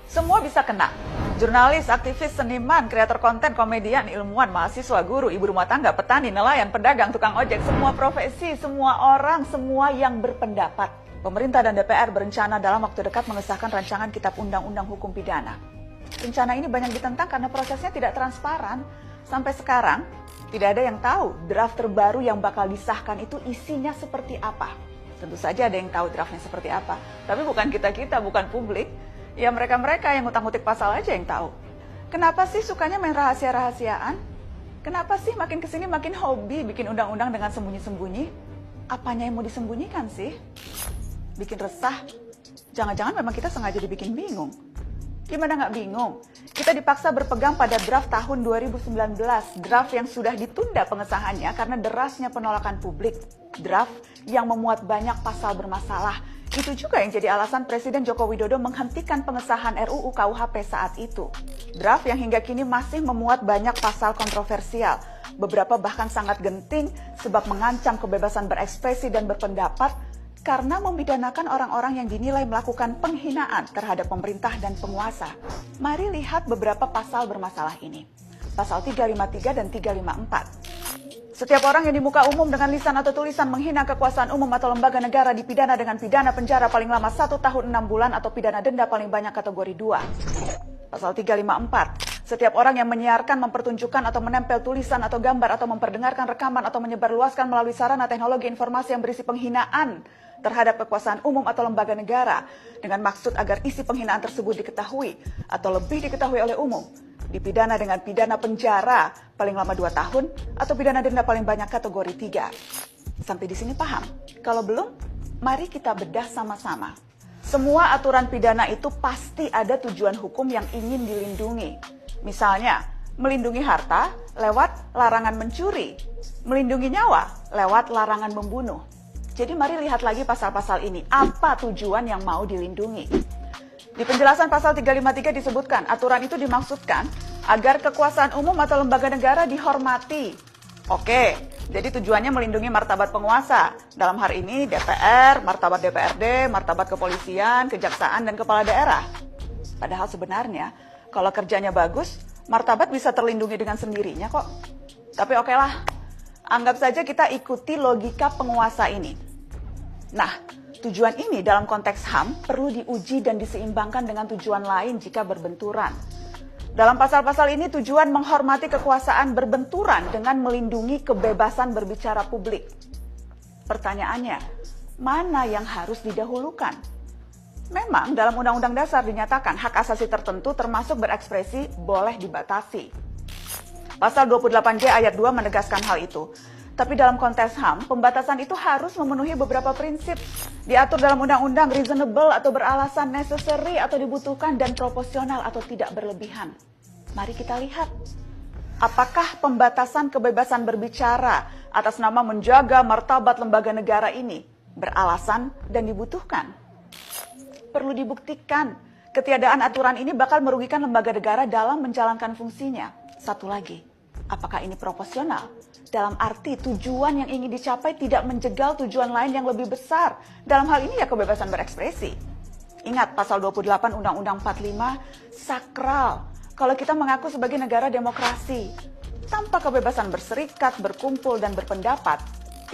Semua bisa kena. Jurnalis, aktivis, seniman, kreator konten, komedian, ilmuwan, mahasiswa, guru, ibu rumah tangga, petani, nelayan, pedagang, tukang ojek, semua profesi, semua orang, semua yang berpendapat. Pemerintah dan DPR berencana dalam waktu dekat mengesahkan rancangan Kitab Undang-Undang Hukum Pidana. Rencana ini banyak ditentang karena prosesnya tidak transparan. Sampai sekarang, tidak ada yang tahu draft terbaru yang bakal disahkan itu isinya seperti apa. Tentu saja ada yang tahu draftnya seperti apa, tapi bukan kita-kita, bukan publik. Ya mereka-mereka yang ngutang-ngutik pasal aja yang tahu. Kenapa sih sukanya main rahasia-rahasiaan? Kenapa sih makin kesini makin hobi bikin undang-undang dengan sembunyi-sembunyi? Apanya yang mau disembunyikan sih? Bikin resah? Jangan-jangan memang kita sengaja dibikin bingung. Gimana nggak bingung? Kita dipaksa berpegang pada draft tahun 2019, draft yang sudah ditunda pengesahannya karena derasnya penolakan publik. Draft yang memuat banyak pasal bermasalah. Itu juga yang jadi alasan Presiden Joko Widodo menghentikan pengesahan RUU KUHP saat itu. Draft yang hingga kini masih memuat banyak pasal kontroversial. Beberapa bahkan sangat genting sebab mengancam kebebasan berekspresi dan berpendapat karena memidanakan orang-orang yang dinilai melakukan penghinaan terhadap pemerintah dan penguasa. Mari lihat beberapa pasal bermasalah ini. Pasal 353 dan 354. Setiap orang yang di muka umum dengan lisan atau tulisan menghina kekuasaan umum atau lembaga negara dipidana dengan pidana penjara paling lama 1 tahun 6 bulan atau pidana denda paling banyak kategori 2. Pasal 354. Setiap orang yang menyiarkan, mempertunjukkan atau menempel tulisan atau gambar atau memperdengarkan rekaman atau menyebarluaskan melalui sarana teknologi informasi yang berisi penghinaan terhadap kekuasaan umum atau lembaga negara dengan maksud agar isi penghinaan tersebut diketahui atau lebih diketahui oleh umum, dipidana dengan pidana penjara paling lama 2 tahun atau pidana denda paling banyak kategori 3. Sampai di sini paham? Kalau belum, mari kita bedah sama-sama. Semua aturan pidana itu pasti ada tujuan hukum yang ingin dilindungi. Misalnya, melindungi harta lewat larangan mencuri, melindungi nyawa lewat larangan membunuh. Jadi mari lihat lagi pasal-pasal ini, apa tujuan yang mau dilindungi. Di penjelasan pasal 353 disebutkan, aturan itu dimaksudkan agar kekuasaan umum atau lembaga negara dihormati. Oke, jadi tujuannya melindungi martabat penguasa. Dalam hal ini DPR, martabat DPRD, martabat kepolisian, kejaksaan, dan kepala daerah. Padahal sebenarnya, kalau kerjanya bagus, martabat bisa terlindungi dengan sendirinya kok. Tapi oke lah, anggap saja kita ikuti logika penguasa ini. Nah, tujuan ini dalam konteks HAM perlu diuji dan diseimbangkan dengan tujuan lain jika berbenturan. Dalam pasal-pasal ini tujuan menghormati kekuasaan berbenturan dengan melindungi kebebasan berbicara publik. Pertanyaannya, mana yang harus didahulukan? Memang dalam Undang-Undang Dasar dinyatakan hak asasi tertentu termasuk berekspresi boleh dibatasi. Pasal 28J ayat 2 menegaskan hal itu. Tapi dalam konteks HAM, pembatasan itu harus memenuhi beberapa prinsip. Diatur dalam undang-undang reasonable atau beralasan, necessary atau dibutuhkan, dan proporsional atau tidak berlebihan. Mari kita lihat. Apakah pembatasan kebebasan berbicara atas nama menjaga martabat lembaga negara ini beralasan dan dibutuhkan? Perlu dibuktikan, ketiadaan aturan ini bakal merugikan lembaga negara dalam menjalankan fungsinya. Satu lagi, apakah ini proporsional? Dalam arti tujuan yang ingin dicapai tidak menjegal tujuan lain yang lebih besar. Dalam hal ini ya kebebasan berekspresi. Ingat pasal 28 Undang-Undang 45 sakral. Kalau kita mengaku sebagai negara demokrasi, tanpa kebebasan berserikat, berkumpul, dan berpendapat,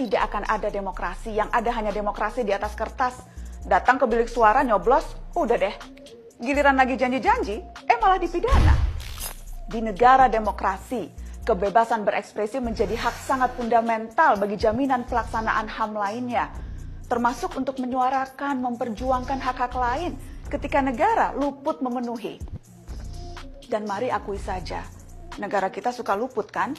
tidak akan ada demokrasi. Yang ada hanya demokrasi di atas kertas. Datang ke bilik suara, nyoblos, udah deh. Giliran lagi janji-janji, malah dipidana. Di negara demokrasi, kebebasan berekspresi menjadi hak sangat fundamental bagi jaminan pelaksanaan HAM lainnya, termasuk untuk menyuarakan, memperjuangkan hak-hak lain ketika negara luput memenuhi. Dan mari akui saja, negara kita suka luput kan?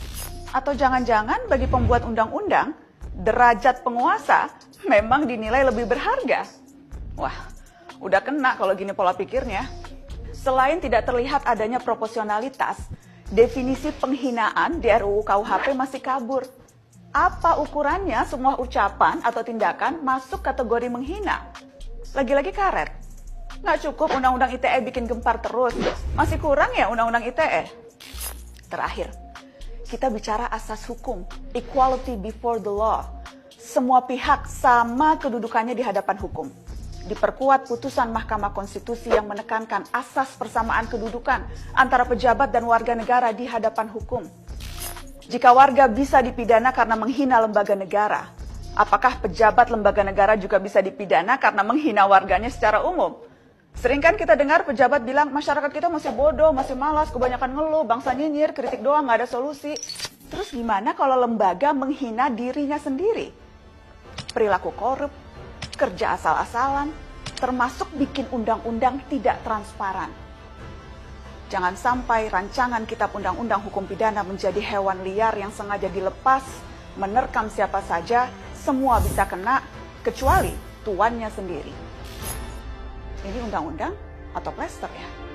Atau jangan-jangan bagi pembuat undang-undang, derajat penguasa memang dinilai lebih berharga? Wah, udah kena kalau gini pola pikirnya. Selain tidak terlihat adanya proporsionalitas, definisi penghinaan di RUU KUHP masih kabur. Apa ukurannya semua ucapan atau tindakan masuk kategori menghina? Lagi-lagi karet. Nggak cukup Undang-Undang ITE bikin gempar terus. Masih kurang ya Undang-Undang ITE? Terakhir, kita bicara asas hukum, equality before the law. Semua pihak sama kedudukannya di hadapan hukum. Diperkuat putusan Mahkamah Konstitusi yang menekankan asas persamaan kedudukan antara pejabat dan warga negara di hadapan hukum. Jika warga bisa dipidana karena menghina lembaga negara, apakah pejabat lembaga negara juga bisa dipidana karena menghina warganya secara umum? Sering kan kita dengar pejabat bilang masyarakat kita masih bodoh, masih malas, kebanyakan ngeluh, bangsa nyinyir, kritik doang, nggak ada solusi. Terus gimana kalau lembaga menghina dirinya sendiri? Perilaku korup, kerja asal-asalan, termasuk bikin undang-undang tidak transparan. Jangan sampai rancangan kitab undang-undang hukum pidana menjadi hewan liar yang sengaja dilepas, menerkam siapa saja, semua bisa kena, kecuali tuannya sendiri. Ini undang-undang atau plester ya?